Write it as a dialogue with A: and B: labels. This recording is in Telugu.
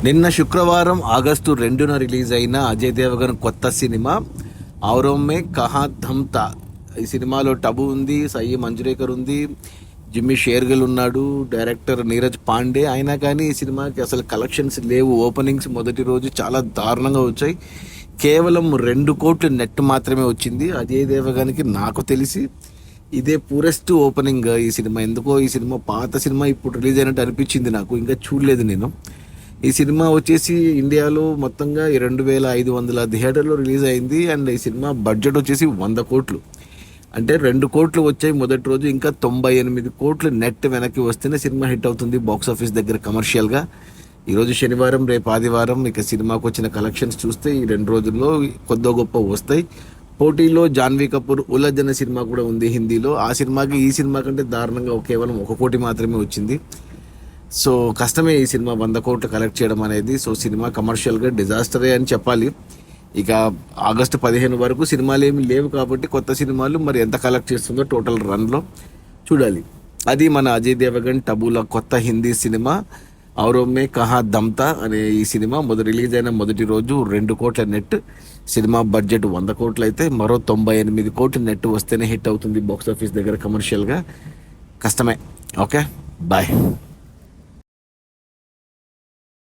A: నిన్న శుక్రవారం ఆగస్టు 2న రిలీజ్ అయిన అజయ్ దేవగన్ కొత్త సినిమా ఔరోం మే కహా ధమ్ తా. ఈ సినిమాలో టబు ఉంది, సయ్యి మంజురేకర్ ఉంది, జిమ్మీ షేర్గిల్ ఉన్నాడు, డైరెక్టర్ నీరజ్ పాండే. అయినా కానీ ఈ సినిమాకి అసలు కలెక్షన్స్ లేవు. ఓపెనింగ్స్ మొదటి రోజు చాలా దారుణంగా వచ్చాయి. కేవలం 2 కోట్లు నెట్ మాత్రమే వచ్చింది. అజయ్ దేవగన్కి నాకు తెలిసి ఇదే పూరెస్ట్ ఓపెనింగ్ ఈ సినిమా. ఎందుకో ఈ సినిమా పాత సినిమా ఇప్పుడు రిలీజ్ అయినట్టు అనిపించింది నాకు. ఇంకా చూడలేదు నేను. ఈ సినిమా వచ్చేసి ఇండియాలో మొత్తంగా 2500 థియేటర్లో రిలీజ్ అయింది. అండ్ ఈ సినిమా బడ్జెట్ వచ్చేసి 100 కోట్లు. అంటే 2 కోట్లు వచ్చాయి మొదటి రోజు. ఇంకా 98 కోట్లు నెట్ వెనక్కి వస్తేనే సినిమా హిట్ అవుతుంది బాక్స్ ఆఫీస్ దగ్గర కమర్షియల్గా. ఈరోజు శనివారం, రేపు ఆదివారం. ఇక సినిమాకు వచ్చిన కలెక్షన్స్ చూస్తే ఈ 2 రోజుల్లో కొద్దో గొప్ప వస్తాయి. పోటీలో జాన్వీ కపూర్ ఉలజ్ అనే సినిమా కూడా ఉంది హిందీలో. ఆ సినిమాకి ఈ సినిమా కంటే దారుణంగా కేవలం 1 కోటి మాత్రమే వచ్చింది. సో కష్టమే ఈ సినిమా 100 కోట్లు కలెక్ట్ చేయడం అనేది. సో సినిమా కమర్షియల్గా డిజాస్టరే అని చెప్పాలి. ఇక ఆగస్టు 15 వరకు సినిమాలు ఏమి లేవు కాబట్టి కొత్త సినిమాలు మరి ఎంత కలెక్ట్ చేస్తుందో టోటల్ రన్లో చూడాలి. అది మన అజయ్ దేవగన్ టబుల కొత్త హిందీ సినిమా ఔరోం మే కహా ధమ్ తా అనే ఈ సినిమా రిలీజ్ అయిన మొదటి రోజు 2 కోట్ల నెట్. సినిమా బడ్జెట్ 100 కోట్లు అయితే మరో 98 కోట్లు నెట్ వస్తేనే హిట్ అవుతుంది బాక్స్ ఆఫీస్ దగ్గర కమర్షియల్గా. కష్టమే. Okay, bye.